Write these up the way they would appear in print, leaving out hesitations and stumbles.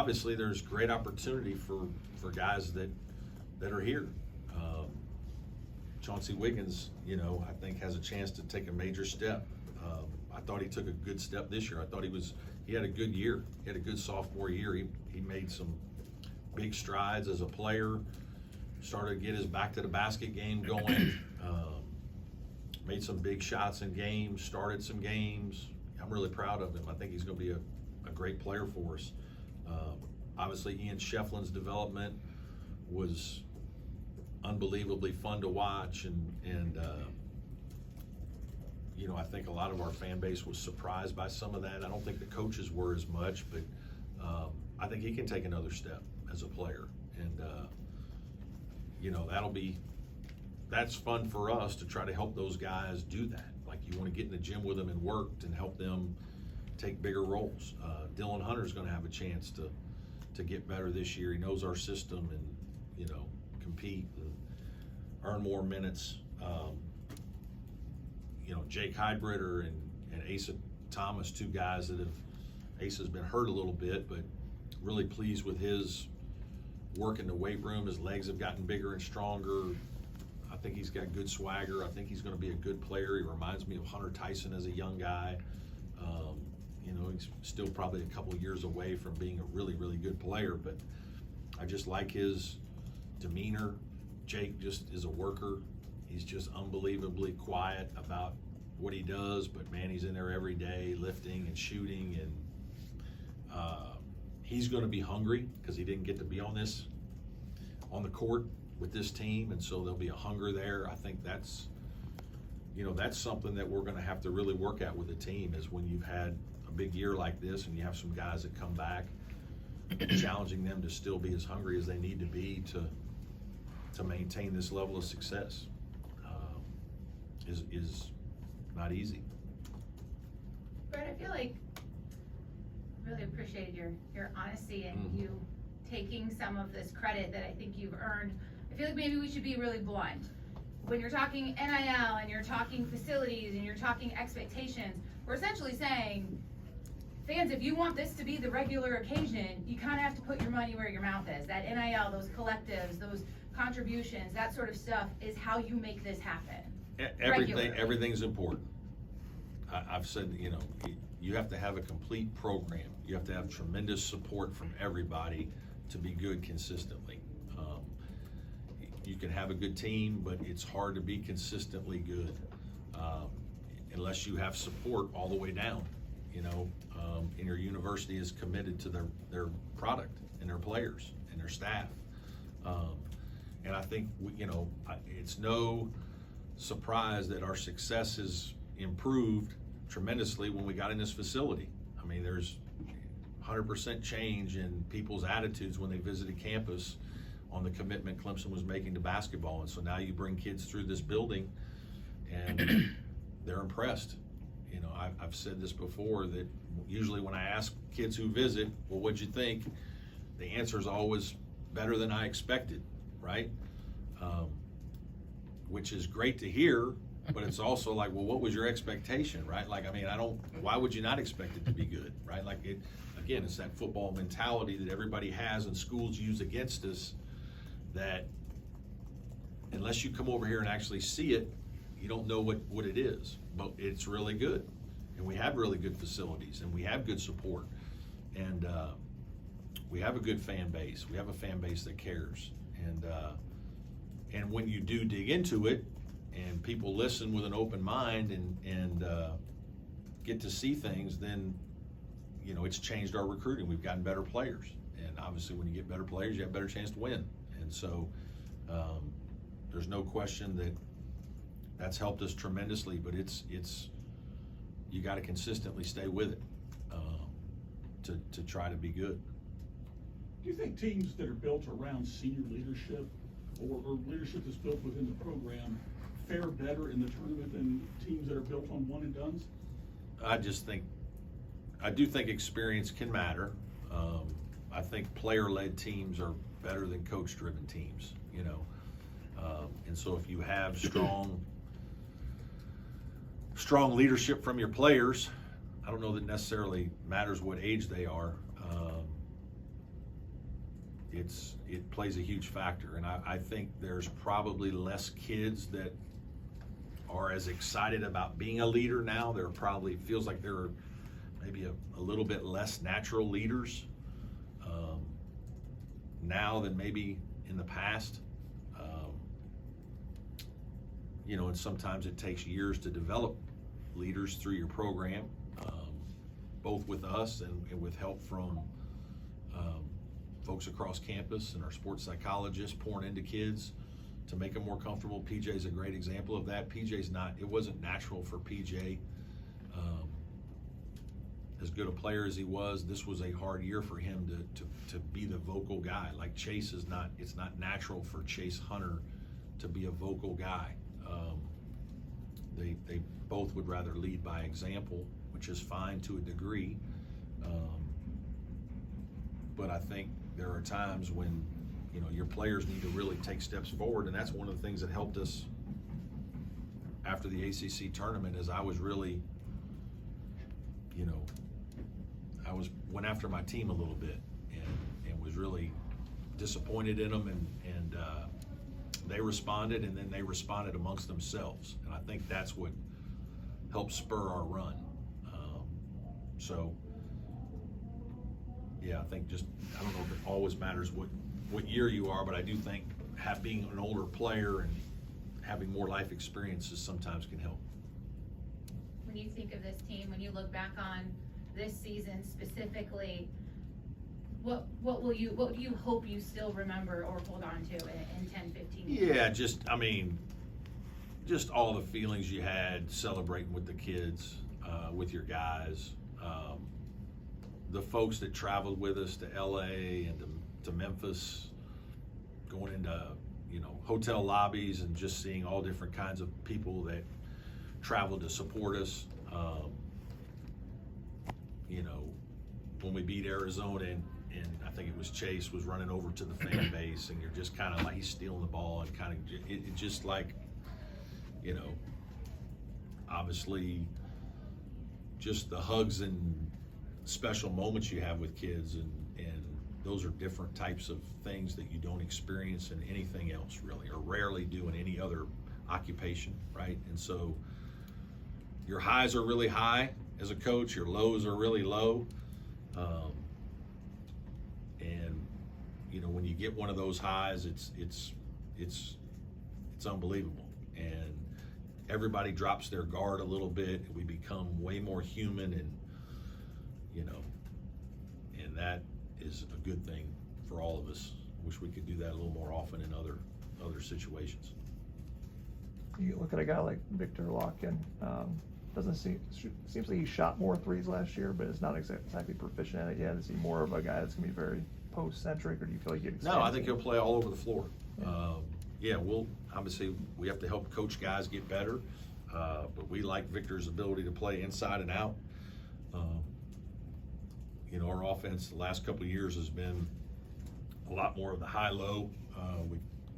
obviously there's great opportunity for guys that are here. Chauncey Wiggins, I think has a chance to take a major step. I thought he took a good step this year. I thought he had a good year. He had a good sophomore year. He made some big strides as a player, started to get his back to the basket game going, made some big shots in games, started some games. I'm really proud of him. I think he's going to be a great player for us. Obviously, Ian Shefflin's development was unbelievably fun to watch, and I think a lot of our fan base was surprised by some of that. I don't think the coaches were as much, but I think he can take another step as a player, and that's fun for us to try to help those guys do that. Like, you want to get in the gym with them and work and help them take bigger roles. Dylan Hunter's going to have a chance to get better this year. He knows our system and compete and earn more minutes. Jake Heidbritter and Asa Thomas, two guys that Asa's been hurt a little bit, but really pleased with his work in the weight room. His legs have gotten bigger and stronger. I think he's got good swagger. I think he's going to be a good player. He reminds me of Hunter Tyson as a young guy. He's still probably a couple of years away from being a really, really good player, but I just like his demeanor. Jake just is a worker. He's just unbelievably quiet about what he does, but man, he's in there every day lifting and shooting, and he's going to be hungry because he didn't get to be on the court with this team, and so there'll be a hunger there. I think that's something that we're going to have to really work at with the team, is when you've had a big year like this and you have some guys that come back, challenging them to still be as hungry as they need to be to maintain this level of success is not easy. Brett, I feel like really appreciated your honesty and you taking some of this credit that I think you've earned. I feel like maybe we should be really blunt. When you're talking NIL and you're talking facilities and you're talking expectations, we're essentially saying, fans, if you want this to be the regular occasion, you kind of have to put your money where your mouth is. That NIL, those collectives, those contributions, that sort of stuff is how you make this happen. Everything's important. I've said, you have to have a complete program. You have to have tremendous support from everybody to be good consistently. You can have a good team, but it's hard to be consistently good unless you have support all the way down. And your university is committed to their product and their players and their staff. And I think it's no surprise that our success has improved tremendously when we got in this facility. I mean, there's 100% change in people's attitudes when they visited campus on the commitment Clemson was making to basketball. And so now you bring kids through this building and they're impressed. I've said this before, that usually when I ask kids who visit, well, what'd you think? The answer is always better than I expected, right? Which is great to hear, but it's also like, well, what was your expectation, right? Like, I mean, why would you not expect it to be good, right? Like, again, it's that football mentality that everybody has and schools use against us, that unless you come over here and actually see it, you don't know what it is. But it's really good, and we have really good facilities, and we have good support, and we have a good fan base. We have a fan base that cares, and when you do dig into it, and people listen with an open mind and get to see things, then it's changed our recruiting. We've gotten better players, and obviously when you get better players, you have a better chance to win. And so there's no question that that's helped us tremendously, but it's you got to consistently stay with it to try to be good. Do you think teams that are built around senior leadership or leadership that's built within the program fare better in the tournament than teams that are built on one and dones? I do think experience can matter. I think player-led teams are better than coach-driven teams, and so if you have strong leadership from your players, I don't know that necessarily matters what age they are. it plays a huge factor. And I think there's probably less kids that are as excited about being a leader now. There probably feels like there are maybe a little bit less natural leaders now than maybe in the past. And sometimes it takes years to develop leaders through your program, both with us and with help from folks across campus and our sports psychologists pouring into kids to make them more comfortable. PJ's a great example of that. It wasn't natural for PJ. As good a player as he was, this was a hard year for him to be the vocal guy. Like Chase it's not natural for Chase Hunter to be a vocal guy. They both would rather lead by example, which is fine to a degree. But I think there are times when, your players need to really take steps forward, and that's one of the things that helped us after the ACC tournament. Is I was really, went after my team a little bit and was really disappointed in them, and they responded, and then they responded amongst themselves, and I think that's what helped spur our run. I think I don't know if it always matters what year you are, but I do think being an older player and having more life experiences sometimes can help. When you think of this team, when you look back on this season specifically, what do you hope you still remember or hold on to in 10, 15 years? Yeah, just all the feelings you had celebrating with the kids, with your guys, the folks that traveled with us to LA and to Memphis, going into hotel lobbies and just seeing all different kinds of people that traveled to support us. When we beat Arizona and I think it was Chase was running over to the fan base, and you're just kind of like, he's stealing the ball, and kind of it just like, obviously just the hugs and special moments you have with kids, and those are different types of things that you don't experience in anything else really, or rarely do in any other occupation, right? And so your highs are really high as a coach, your lows are really low. And when you get one of those highs, it's unbelievable, and everybody drops their guard a little bit, and we become way more human, and and that is a good thing for all of us. Wish we could do that a little more often in other situations. You look at a guy like Victor Larkin, seems like he shot more threes last year, but is not exactly proficient at it yet. Is he more of a guy that's going to be very post-centric, or do you feel like he No, I think he'll play all over the floor. Yeah. We'll obviously we have to help coach guys get better, but we like Victor's ability to play inside and out. Our offense the last couple of years has been a lot more of the high-low. We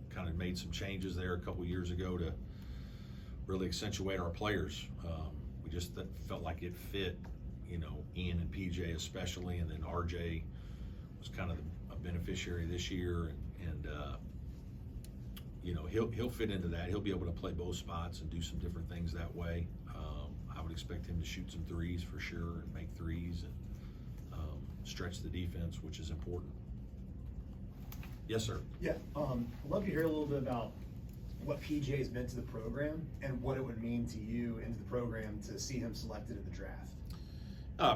kind of made some changes there a couple of years ago to really accentuate our players. We just felt like it fit, Ian and PJ especially, and then RJ was kind of a beneficiary this year, and he'll fit into that. He'll be able to play both spots and do some different things that way. I would expect him to shoot some threes for sure, and make threes, and stretch the defense, which is important. Yes, sir. Yeah, I'd love to hear a little bit about what PJ has meant to the program and what it would mean to you into the program to see him selected in the draft.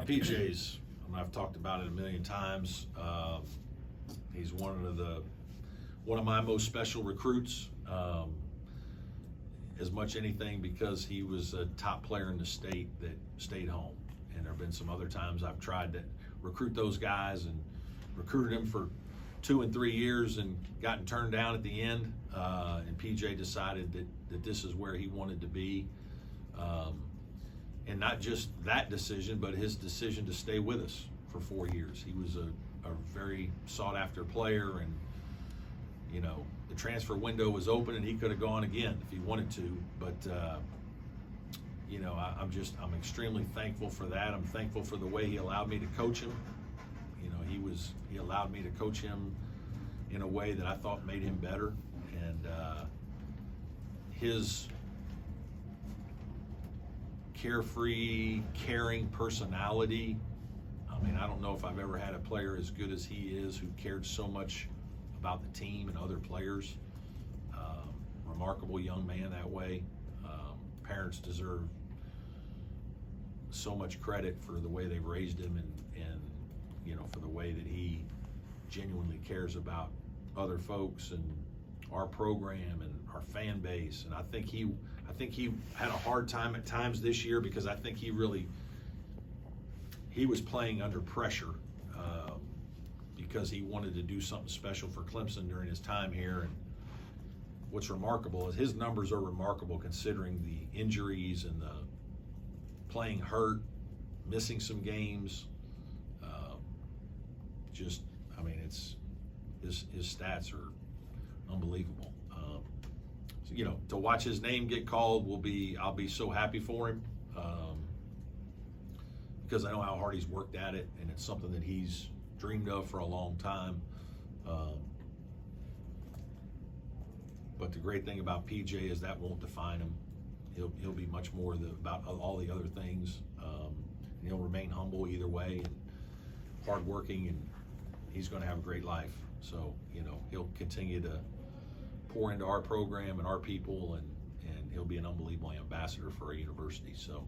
PJ's, I've talked about it a million times. He's one of my most special recruits. As much anything because he was a top player in the state that stayed home. And there have been some other times I've tried to recruit those guys and recruited them for 2 and 3 years and gotten turned down at the end. And PJ decided that this is where he wanted to be. And not just that decision, but his decision to stay with us for 4 years. He was a very sought after player, and the transfer window was open and he could have gone again if he wanted to, but I'm extremely thankful for that. I'm thankful for the way he allowed me to coach him. He allowed me to coach him in a way that I thought made him better. And his carefree, caring personality. I mean, I don't know if I've ever had a player as good as he is, who cared so much about the team and other players. Remarkable young man that way. Parents deserve so much credit for the way they raised him, and you know, for the way that he genuinely cares about other folks and our program and our fan base. And I think he had a hard time at times this year, because I think he was playing under pressure because he wanted to do something special for Clemson during his time here. And what's remarkable is his numbers are remarkable, considering the injuries and the playing hurt, missing some games. I mean, it's his stats are unbelievable. So, you know, to watch his name get called I'll be so happy for him, because I know how hard he's worked at it, and it's something that he's dreamed of for a long time. But the great thing about PJ is that won't define him. He'll be much more about all the other things. And he'll remain humble either way, and hardworking, and he's going to have a great life. So, you know, he'll continue to pour into our program and our people, and he'll be an unbelievable ambassador for our university. So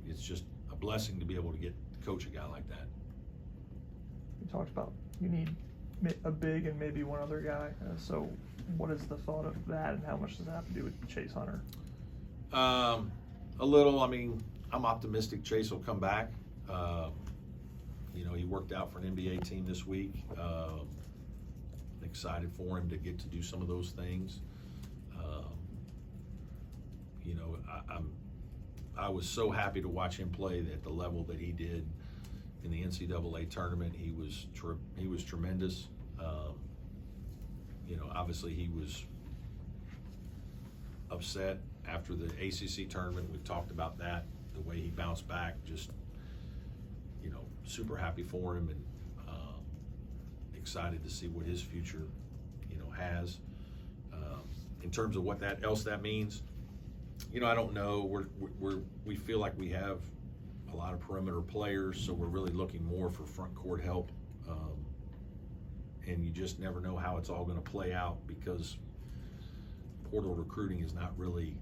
it's just a blessing to be able to get to coach a guy like that. You talked about you need a big and maybe one other guy. So what is the thought of that, and how much does that have to do with Chase Hunter? A little. I mean, I'm optimistic Chase will come back. You know, he worked out for an NBA team this week. Excited for him to get to do some of those things. You know, I was so happy to watch him play at the level that he did in the NCAA tournament. He was tremendous. You know, obviously he was upset after the ACC tournament. We've talked about that, the way he bounced back. Just, you know, super happy for him, and excited to see what his future, you know, has. In terms of what else that means, you know, I don't know. We feel like we have a lot of perimeter players, so we're really looking more for front court help. And you just never know how it's all going to play out, because portal recruiting is not really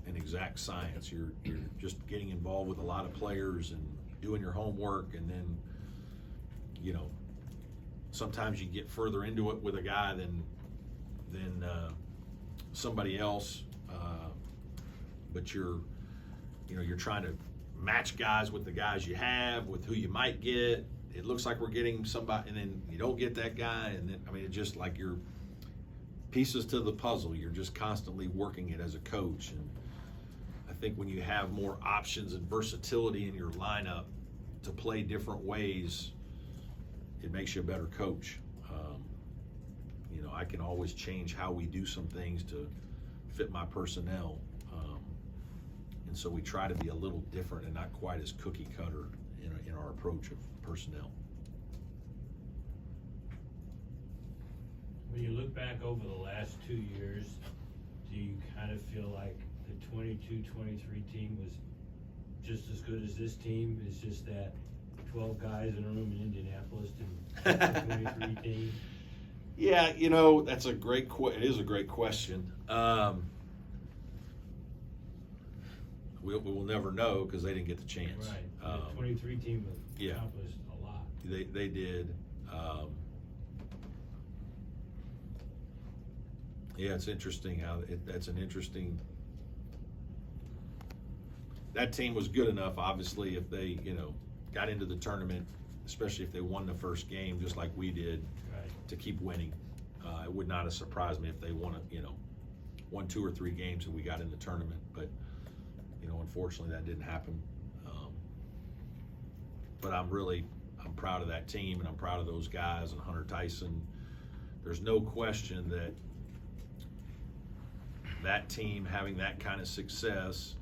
an exact science. You're just getting involved with a lot of players and doing your homework, and then, you know, sometimes you get further into it with a guy than somebody else, but you're trying to match guys with the guys you have, with who you might get. It looks like we're getting somebody, and then you don't get that guy, and then, I mean, it's just like you're pieces to the puzzle. You're just constantly working it as a coach. And I think when you have more options and versatility in your lineup to play different ways, it makes you a better coach. You know, I can always change how we do some things to fit my personnel. And so we try to be a little different and not quite as cookie cutter in our approach of personnel. When you look back over the last 2 years, do you kind of feel like the 22-23 team was just as good as this team? It's just that 12 guys in a room in Indianapolis and the 23 team? Yeah, you know, that's it is a great question. We will never know, because they didn't get the chance. Right. The 23 team yeah. accomplished a lot. They did. Yeah, it's interesting how that's an interesting. That team was good enough, obviously, if they, you know, got into the tournament, especially if they won the first game, just like we did, Right. to keep winning. It would not have surprised me if they won 2 or 3 games and we got in the tournament. But, you know, unfortunately, that didn't happen. But I'm proud of that team, and I'm proud of those guys and Hunter Tyson. There's no question that team having that kind of success,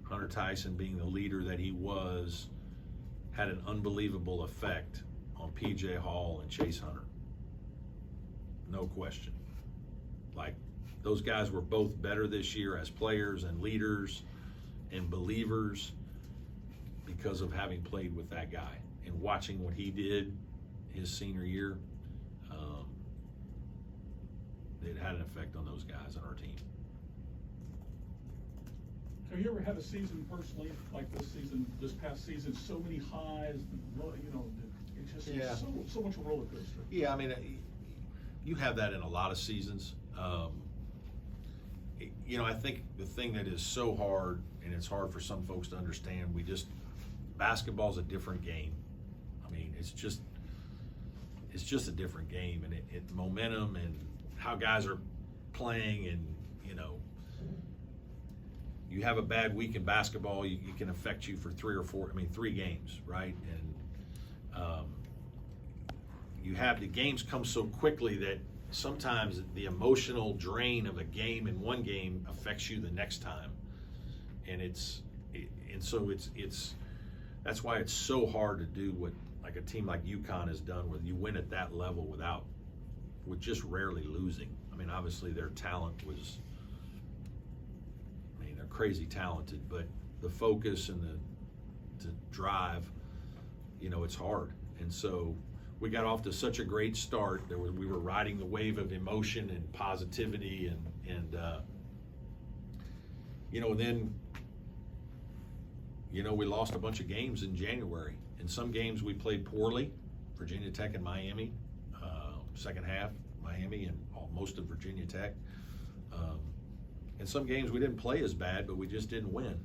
Hunter Tyson being the leader that he was, had an unbelievable effect on on PJ Hall and Chase Hunter. No question. Like, those guys were both better this year as players and leaders and believers because of having played with that guy and watching what he did his senior year. It had an effect on those guys on our team. Have you ever had a season personally, like this past season, so many highs, you know, it just Yeah. so much a roller coaster? Yeah, I mean, you have that in a lot of seasons. You know, I think the thing that is so hard, and it's hard for some folks to understand, basketball's a different game. I mean, it's just a different game, and it momentum and how guys are playing, and, you know, you have a bad week in basketball, it can affect you for 3 games, right? And you have the games come so quickly that sometimes the emotional drain of a game in one game affects you the next time, and so that's why it's so hard to do what like a team like UConn has done, where you win at that level with just rarely losing. I mean, obviously their talent was, they're crazy talented, but the focus and the drive, you know, it's hard. And so we got off to such a great start. We were riding the wave of emotion and positivity, and you know, then, you know, we lost a bunch of games in January. In some games we played poorly, Virginia Tech and Miami, second half, Miami and most of Virginia Tech. In some games we didn't play as bad, but we just didn't win.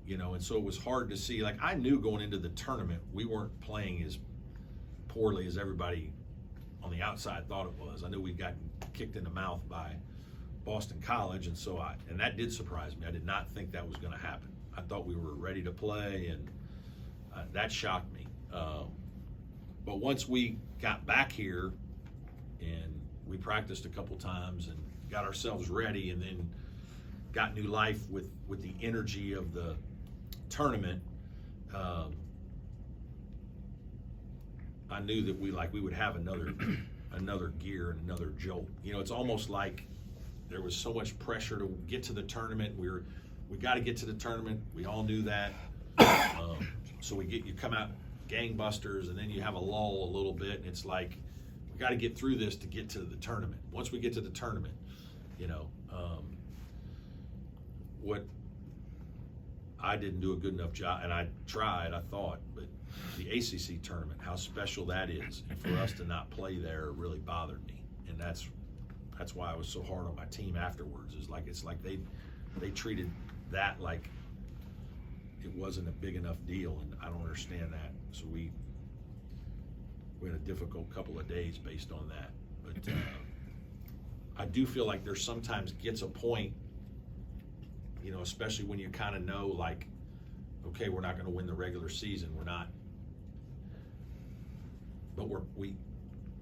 You know, and so it was hard to see. Like, I knew going into the tournament we weren't playing as poorly as everybody on the outside thought it was. I knew we'd gotten kicked in the mouth by Boston College, and so and that did surprise me. I did not think that was going to happen. I thought we were ready to play, and that shocked me. But once we got back here and we practiced a couple times and got ourselves ready, and then got new life with the energy of the tournament, I knew that we would have another gear and another jolt. You know, it's almost like there was so much pressure to get to the tournament. We got to get to the tournament. We all knew that. So you come out gangbusters, and then you have a lull a little bit, and it's like, we got to get through this to get to the tournament. Once we get to the tournament, you know, what I didn't do a good enough job, and I tried, I thought, but the ACC tournament, how special that is, and for us to not play there really bothered me, and that's why I was so hard on my team afterwards. It's like they treated that like it wasn't a big enough deal, and I don't understand that. So we had a difficult couple of days based on that. But I do feel like there sometimes gets a point, you know, especially when you kind of know, like, okay, we're not going to win the regular season. We're not. But we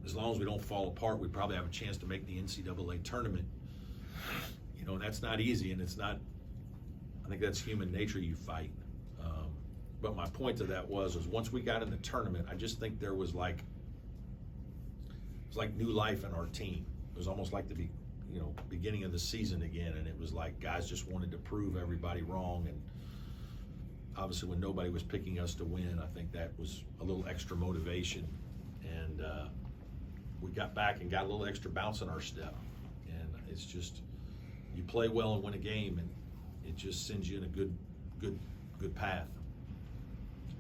as long as we don't fall apart, we probably have a chance to make the NCAA tournament. You know, and that's not easy, and it's not. I think that's human nature. You fight. But my point to that was once we got in the tournament, I just think there was like new life in our team. It was almost like the beginning of the season again, and it was like guys just wanted to prove everybody wrong. And obviously, when nobody was picking us to win, I think that was a little extra motivation. And we got back and got a little extra bounce in our step. And it's just, you play well and win a game, and it just sends you in a good path.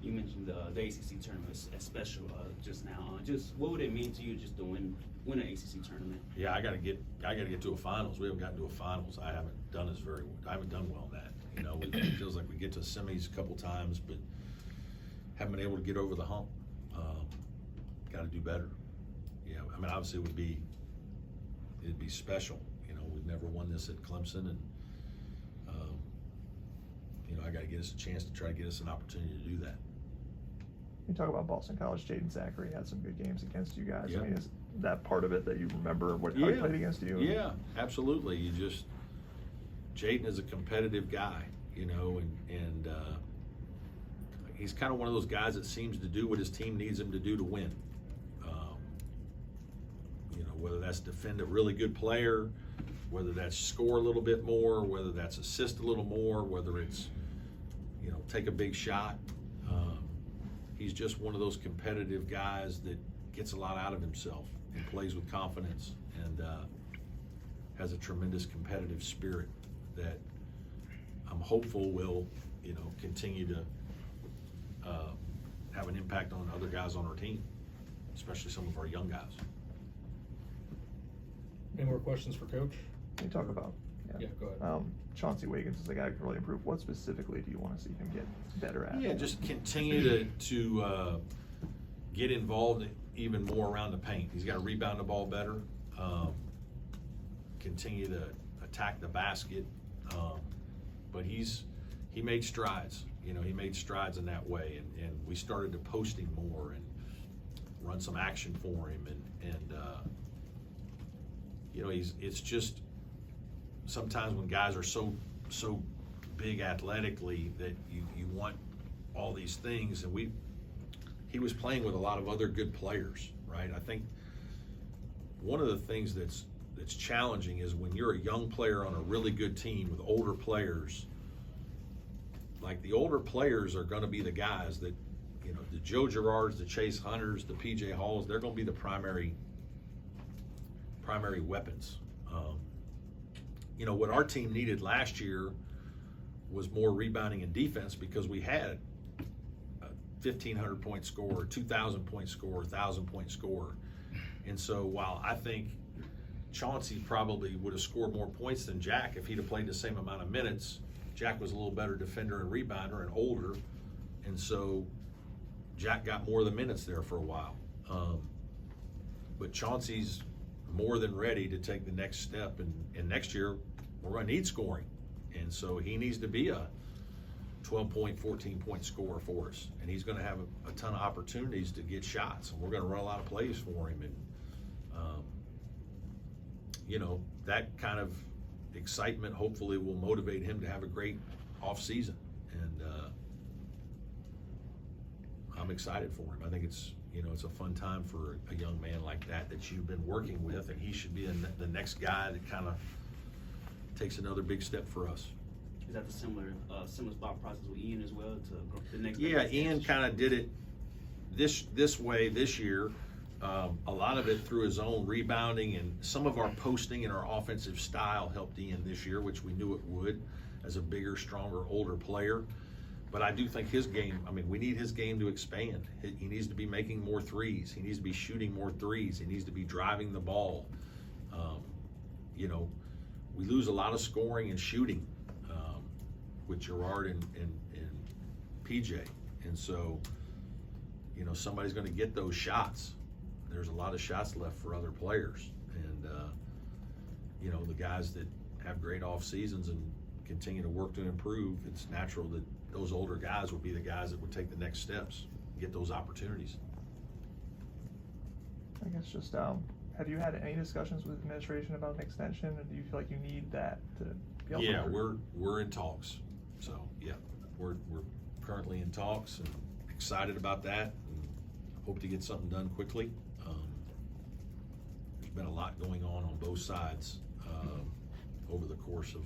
You mentioned the ACC tournament as special just now. Just what would it mean to you just to win an ACC tournament? Yeah, I got to get to a finals. We haven't gotten to a finals. I haven't done well in that. You know, it feels like we get to semis a couple times, but haven't been able to get over the hump. Got to do better. Yeah, I mean, obviously it'd be special. You know, we've never won this at Clemson, and you know, I got to get us a chance to try to get us an opportunity to do that. You talk about Boston College. Jaden Zachary had some good games against you guys. Yeah. I mean, is that part of it that you remember how he played against you? Yeah, absolutely. Jaden is a competitive guy, you know, and he's kind of one of those guys that seems to do what his team needs him to do to win. You know, whether that's defend a really good player, whether that's score a little bit more, whether that's assist a little more, whether it's, you know, take a big shot. He's just one of those competitive guys that gets a lot out of himself and plays with confidence and has a tremendous competitive spirit that I'm hopeful will, you know, continue to have an impact on other guys on our team, especially some of our young guys. Any more questions for Coach? Can you talk about? Yeah, go ahead. Chauncey Wiggins is a guy who can really improve. What specifically do you want to see him get better at? Yeah, just continue to get involved even more around the paint. He's got to rebound the ball better, continue to attack the basket, but he made strides. You know, he made strides in that way, and we started to post him more and run some action for him, and you know, it's just sometimes when guys are so big athletically that you want all these things, and he was playing with a lot of other good players, right? I think one of the things that's challenging is when you're a young player on a really good team with older players, like the older players are going to be the guys that, you know, the Joe Girards, the Chase Hunters, the PJ Halls, they're going to be the primary weapons. You know, what our team needed last year was more rebounding and defense because we had a 1,500 point scorer, 2,000 point scorer, 1,000 point scorer. And so while I think Chauncey probably would have scored more points than Jack if he'd have played the same amount of minutes, Jack was a little better defender and rebounder and older. And so Jack got more of the minutes there for a while. But Chauncey's more than ready to take the next step, and next year we're going to need scoring, and so he needs to be a 12-point, 14-point scorer for us, and he's going to have a ton of opportunities to get shots, and we're going to run a lot of plays for him, and you know, that kind of excitement hopefully will motivate him to have a great off season, and I'm excited for him. I think it's, you know, it's a fun time for a young man like that you've been working with, and he should be the next guy that kind of takes another big step for us. Is that the similar thought process with Ian as well to go to the next? Yeah, Ian kind of did it this way this year. A lot of it through his own rebounding, and some of our posting and our offensive style helped Ian this year, which we knew it would as a bigger, stronger, older player. But I do think his game, I mean, we need his game to expand. He needs to be making more threes. He needs to be shooting more threes. He needs to be driving the ball. You know, we lose a lot of scoring and shooting with Girard and PJ. And so, you know, somebody's going to get those shots. There's a lot of shots left for other players. And, you know, the guys that have great off seasons and continue to work to improve, it's natural that those older guys would be the guys that would take the next steps, get those opportunities. I guess just, have you had any discussions with administration about an extension, or do you feel like you need that to be able Yeah, to? we're in talks. So yeah, we're currently in talks and excited about that, and hope to get something done quickly. There's been a lot going on both sides over the course of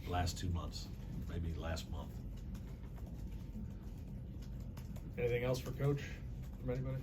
the last 2 months, maybe last month. Anything else for Coach from anybody?